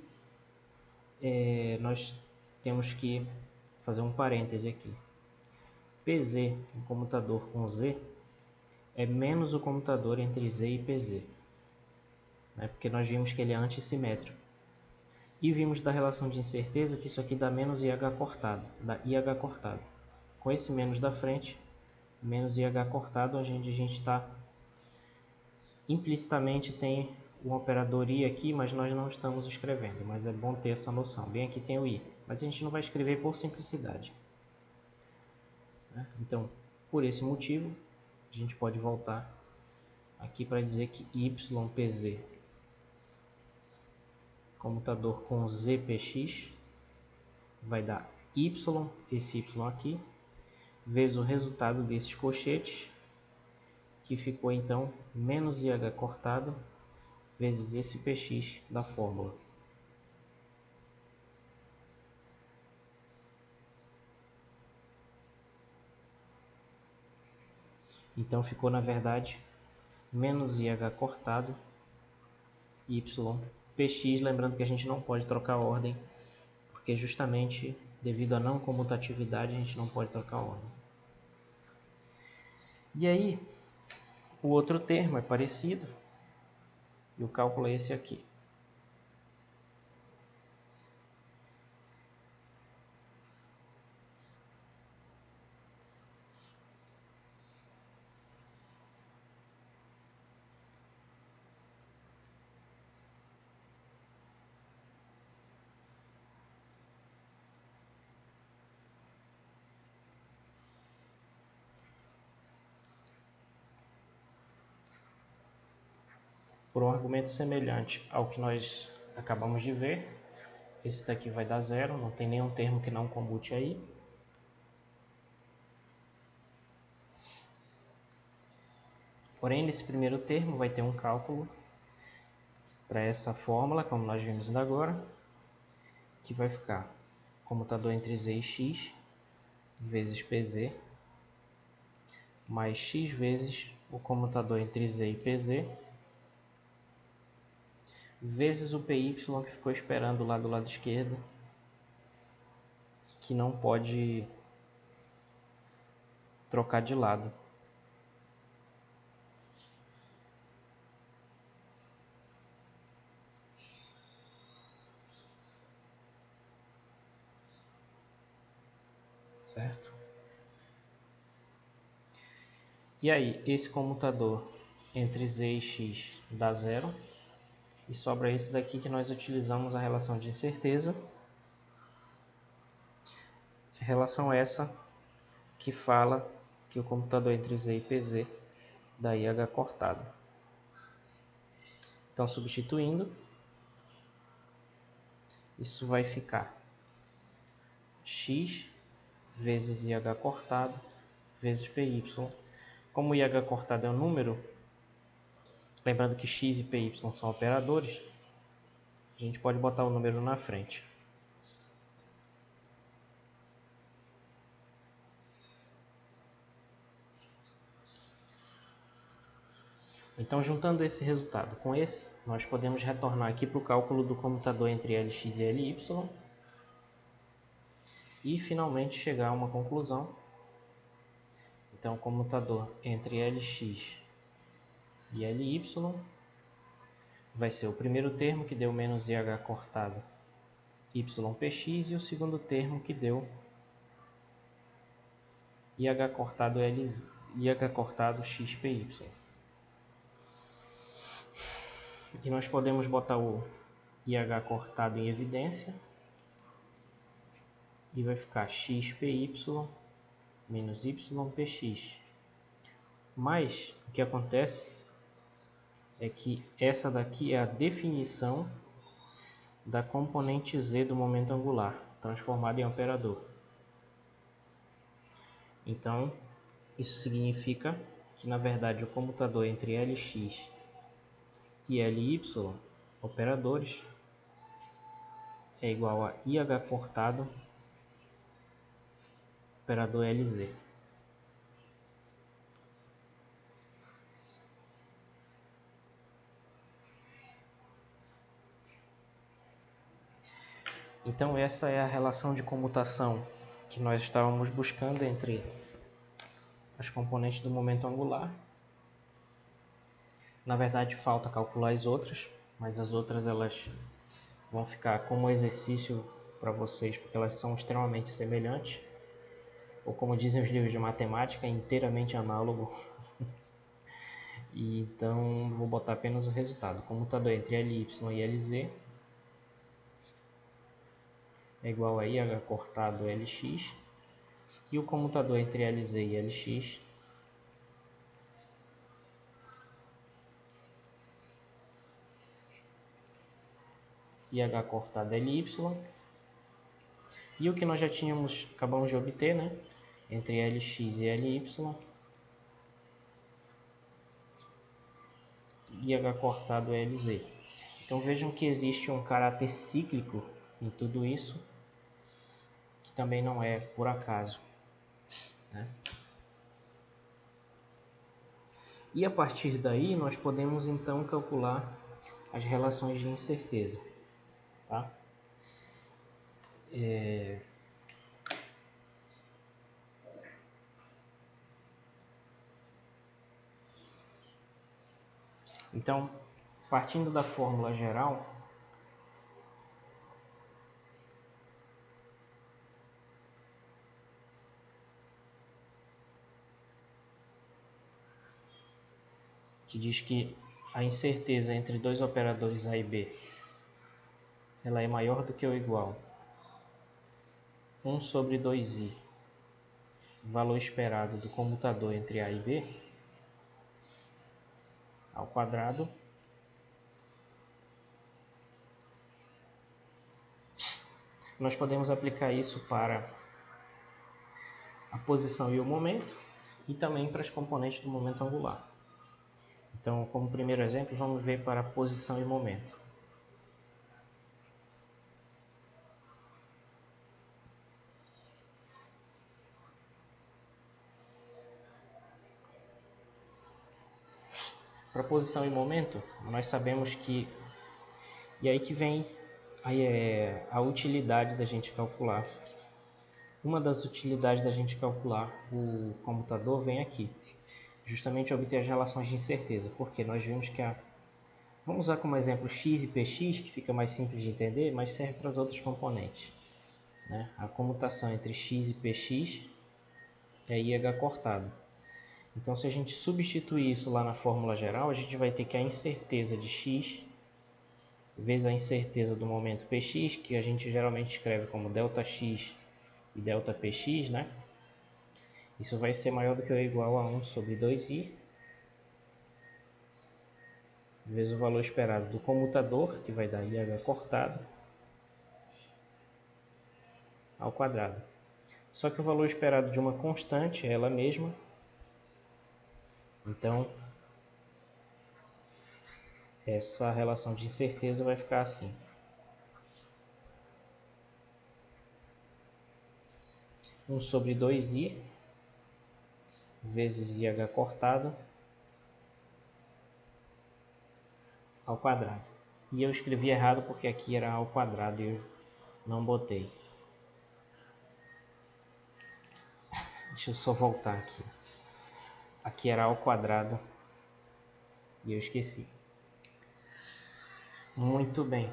nós temos que fazer um parêntese aqui. PZ, o comutador com Z, é menos o comutador entre Z e PZ. Né? Porque nós vimos que ele é antissimétrico. E vimos da relação de incerteza que isso aqui dá menos IH cortado, dá IH cortado. Com esse menos da frente, menos IH cortado, a gente está implicitamente tem um operador I aqui, mas nós não estamos escrevendo, mas é bom ter essa noção. Bem aqui tem o I, mas a gente não vai escrever por simplicidade. Né? Então, por esse motivo, a gente pode voltar aqui para dizer que YPZ, comutador com ZPX, vai dar Y, esse Y aqui, vezes o resultado desses cochetes, que ficou então menos IH cortado vezes esse PX da fórmula. Então ficou, na verdade, menos IH cortado y px, lembrando que a gente não pode trocar a ordem, porque justamente devido à não comutatividade a gente não pode trocar a ordem. E aí, o outro termo é parecido, e o cálculo é esse aqui. Por um argumento semelhante ao que nós acabamos de ver, esse daqui vai dar zero, não tem nenhum termo que não comute aí. Porém, nesse primeiro termo vai ter um cálculo para essa fórmula, como nós vimos ainda agora, que vai ficar comutador entre z e x vezes pz mais x vezes o comutador entre z e pz vezes o py que ficou esperando lá do lado esquerdo, que não pode trocar de lado. Certo? E aí, esse comutador entre z e x dá zero, e sobra esse daqui que nós utilizamos a relação de incerteza, relação essa que fala que o computador entre z e pz dá IH cortado. Então, substituindo, isso vai ficar x vezes IH cortado vezes PY. Como o IH cortado é um número, lembrando que x e PY são operadores, a gente pode botar o número na frente. Então, juntando esse resultado com esse, nós podemos retornar aqui para o cálculo do comutador entre Lx e Ly e finalmente chegar a uma conclusão. Então, o comutador entre Lx e Ly vai ser o primeiro termo que deu menos IH cortado ypx e o segundo termo que deu IH cortado xpy. E nós podemos botar o IH cortado em evidência e vai ficar xpy menos ypx. Mas o que acontece é que essa daqui é a definição da componente z do momento angular, transformada em operador. Então, isso significa que, na verdade, o comutador entre Lx e Ly, operadores, é igual a IH cortado, operador Lz. Então, essa é a relação de comutação que nós estávamos buscando entre as componentes do momento angular. Na verdade, falta calcular as outras, mas as outras elas vão ficar como exercício para vocês, porque elas são extremamente semelhantes, ou como dizem os livros de matemática, inteiramente análogo. E então, vou botar apenas o resultado. O comutador entre Ly e Lz é igual a IH cortado Lx, e o comutador entre Lz e Lx IH cortado Ly, e o que nós já acabamos de obter, né, entre Lx e Ly, IH cortado é LZ. Então vejam que existe um caráter cíclico em tudo isso, que também não é por acaso, né? E a partir daí nós podemos então calcular as relações de incerteza, tá? Então, partindo da fórmula geral, que diz que a incerteza entre dois operadores A e B ela é maior do que ou igual a 1 sobre 2i, valor esperado do comutador entre A e B, ao quadrado, nós podemos aplicar isso para a posição e o momento e também para as componentes do momento angular. Então, como primeiro exemplo, vamos ver para a posição e momento. Para posição e momento, nós sabemos que... E aí que vem a utilidade da gente calcular. Uma das utilidades da gente calcular o comutador vem aqui. Justamente obter as relações de incerteza. Porque nós vimos que vamos usar como exemplo x e px, que fica mais simples de entender, mas serve para os outros componentes, né? A comutação entre x e px é IH cortado. Então, se a gente substituir isso lá na fórmula geral, a gente vai ter que a incerteza de x vezes a incerteza do momento px, que a gente geralmente escreve como ΔX e ΔPx, né? Isso vai ser maior do que ou igual a 1 sobre 2i, vezes o valor esperado do comutador, que vai dar IH cortado, ao quadrado. Só que o valor esperado de uma constante é ela mesma, então essa relação de incerteza vai ficar assim. 1 sobre 2i vezes IH cortado ao quadrado. E eu escrevi errado porque aqui era ao quadrado e eu não botei. Deixa eu só voltar aqui. Aqui era ao quadrado e eu esqueci. Muito bem.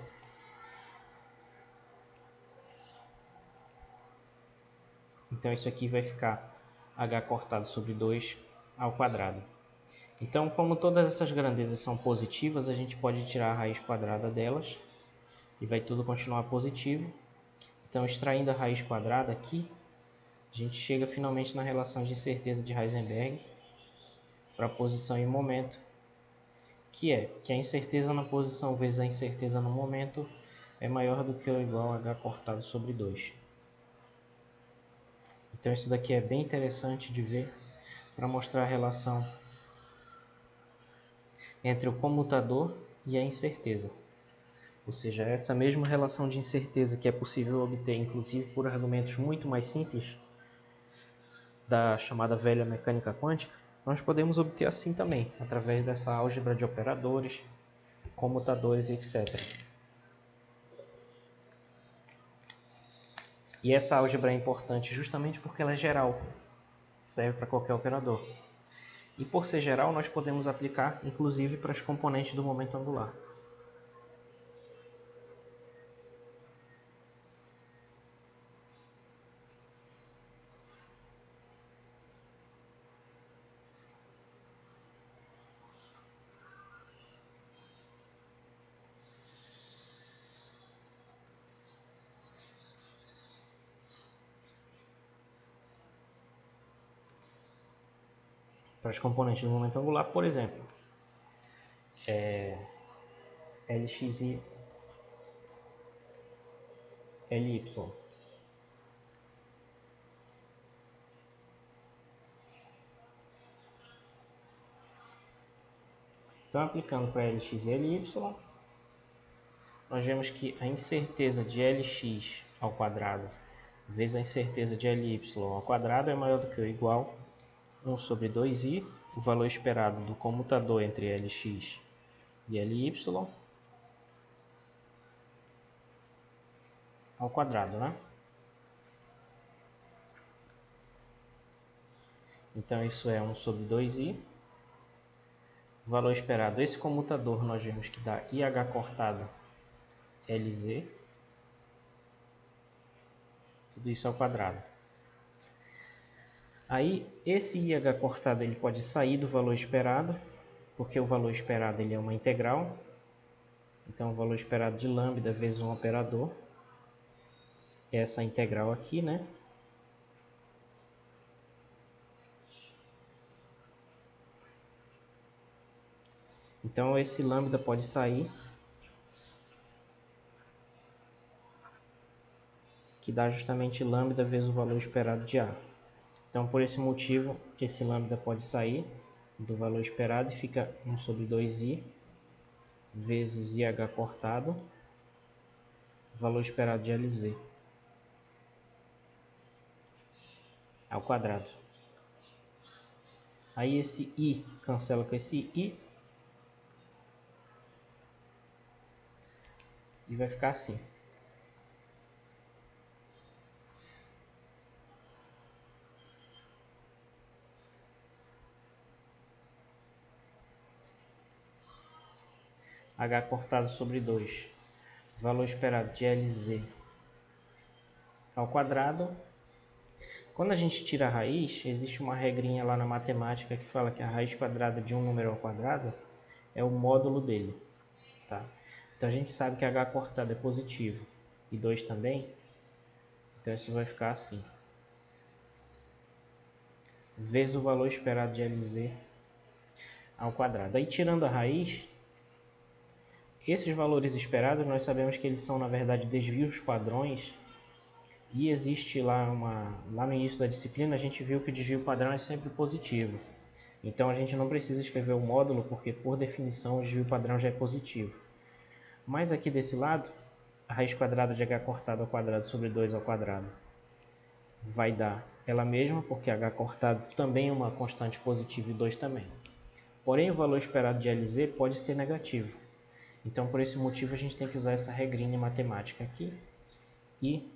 Então isso aqui vai ficar h cortado sobre 2 ao quadrado. Então, como todas essas grandezas são positivas, a gente pode tirar a raiz quadrada delas e vai tudo continuar positivo. Então, extraindo a raiz quadrada aqui, a gente chega finalmente na relação de incerteza de Heisenberg para a posição e momento, que a incerteza na posição vezes a incerteza no momento é maior do que ou igual a h cortado sobre 2. Então isso daqui é bem interessante de ver para mostrar a relação entre o comutador e a incerteza. Ou seja, essa mesma relação de incerteza que é possível obter, inclusive por argumentos muito mais simples, da chamada velha mecânica quântica, nós podemos obter assim também, através dessa álgebra de operadores, comutadores, etc. E essa álgebra é importante justamente porque ela é geral, serve para qualquer operador. E por ser geral, nós podemos aplicar, inclusive, para as componentes do momento angular. Para as componentes do momento angular, por exemplo, Lx e Ly. Então, aplicando para Lx e Ly, nós vemos que a incerteza de Lx ao quadrado vezes a incerteza de Ly ao quadrado é maior do que ou igual a 1 sobre 2i, o valor esperado do comutador entre Lx e Ly ao quadrado, né? Então isso é 1 sobre 2i. O valor esperado, esse comutador nós vemos que dá IH cortado LZ. Tudo isso ao quadrado. Aí esse IH cortado ele pode sair do valor esperado, porque o valor esperado ele é uma integral. Então o valor esperado de lambda vezes um operador. Essa integral aqui, né? Então esse lambda pode sair, que dá justamente lambda vezes o valor esperado de A. Então por esse motivo, esse lambda pode sair do valor esperado e fica 1 sobre 2i vezes IH cortado, valor esperado de LZ, ao quadrado. Aí esse I cancela com esse I e vai ficar assim. H cortado sobre 2, valor esperado de LZ ao quadrado. Quando a gente tira a raiz, existe uma regrinha lá na matemática que fala que a raiz quadrada de um número ao quadrado é o módulo dele. Tá? Então a gente sabe que H cortado é positivo e 2 também, então isso vai ficar assim. Vezes o valor esperado de LZ ao quadrado. Aí tirando a raiz, esses valores esperados nós sabemos que eles são na verdade desvios padrões. E existe lá lá no início da disciplina a gente viu que o desvio padrão é sempre positivo. Então a gente não precisa escrever o módulo porque por definição o desvio padrão já é positivo. Mas aqui desse lado, a raiz quadrada de h cortado ao quadrado sobre 2 ao quadrado vai dar ela mesma, porque h cortado também é uma constante positiva e 2 também. Porém o valor esperado de LZ pode ser negativo. Então por esse motivo a gente tem que usar essa regrinha matemática aqui e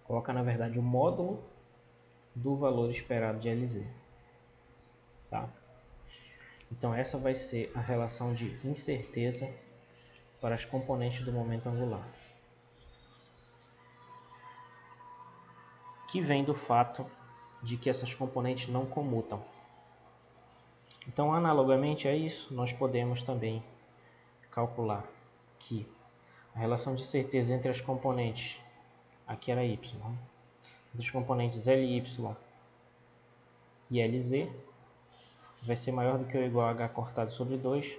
colocar na verdade o módulo do valor esperado de LZ. Tá? Então essa vai ser a relação de incerteza para as componentes do momento angular, que vem do fato de que essas componentes não comutam. Então, analogamente a isso, nós podemos também calcular que a relação de incerteza entre as componentes, aqui era y, entre os componentes Ly e Lz vai ser maior do que ou igual a h cortado sobre 2,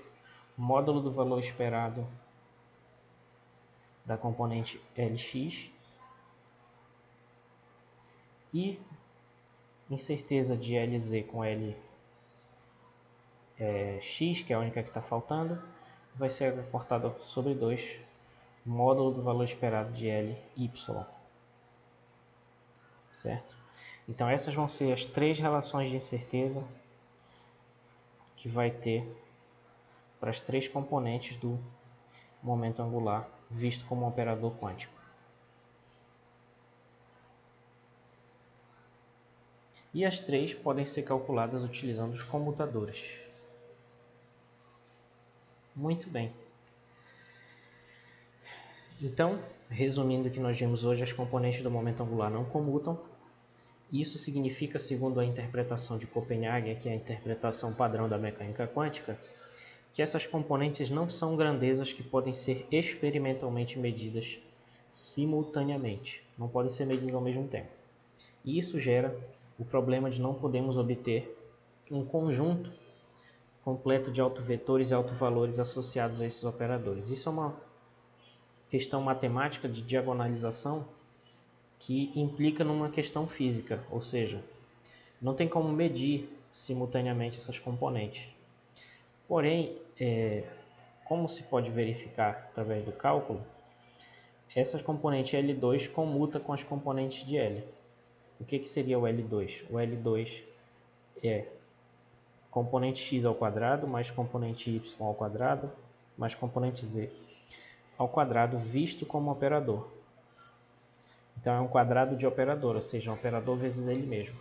módulo do valor esperado da componente Lx e incerteza de Lz com Lx, que é a única que está faltando, vai ser h cortado sobre 2, módulo do valor esperado de Ly. Certo? Então essas vão ser as três relações de incerteza que vai ter para as três componentes do momento angular visto como um operador quântico. E as três podem ser calculadas utilizando os comutadores. Muito bem. Então, resumindo o que nós vimos hoje, as componentes do momento angular não comutam. Isso significa, segundo a interpretação de Copenhagen, que é a interpretação padrão da mecânica quântica, que essas componentes não são grandezas que podem ser experimentalmente medidas simultaneamente, não podem ser medidas ao mesmo tempo. E isso gera o problema de não podermos obter um conjunto completo de autovetores e autovalores associados a esses operadores. Isso é uma questão matemática de diagonalização que implica numa questão física, ou seja, não tem como medir simultaneamente essas componentes. Porém, como se pode verificar através do cálculo, essas componentes L2 comutam com as componentes de L. O que seria o L2? O L2 é componente x ao quadrado mais componente y ao quadrado mais componente z ao quadrado visto como operador. Então é um quadrado de operador, ou seja, um operador vezes ele mesmo.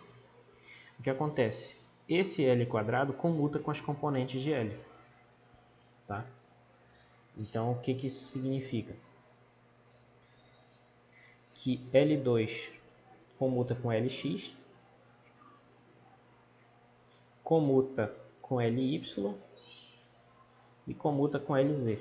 O que acontece? Esse L quadrado comuta com as componentes de L. Tá? Então o que isso significa? Que L2 comuta com Lx, comuta com Ly e comuta com Lz.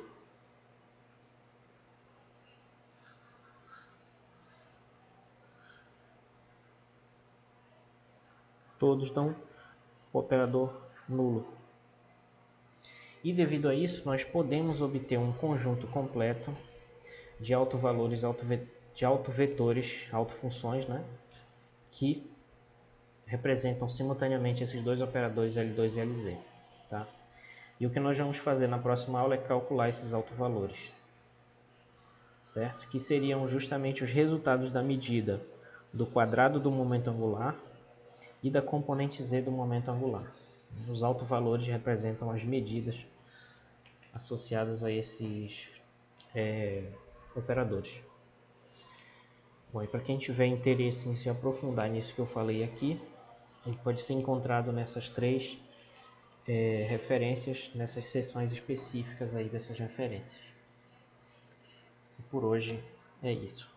Todos dão o operador nulo. E devido a isso, nós podemos obter um conjunto completo de autovalores, de autovetores, autofunções, né, que representam simultaneamente esses dois operadores L2 e Lz. Tá? E o que nós vamos fazer na próxima aula é calcular esses autovalores, certo? Que seriam justamente os resultados da medida do quadrado do momento angular e da componente z do momento angular. Os autovalores representam as medidas associadas a esses operadores. Bom, e para quem tiver interesse em se aprofundar nisso que eu falei aqui, ele pode ser encontrado nessas três referências, nessas seções específicas aí dessas referências. E por hoje é isso.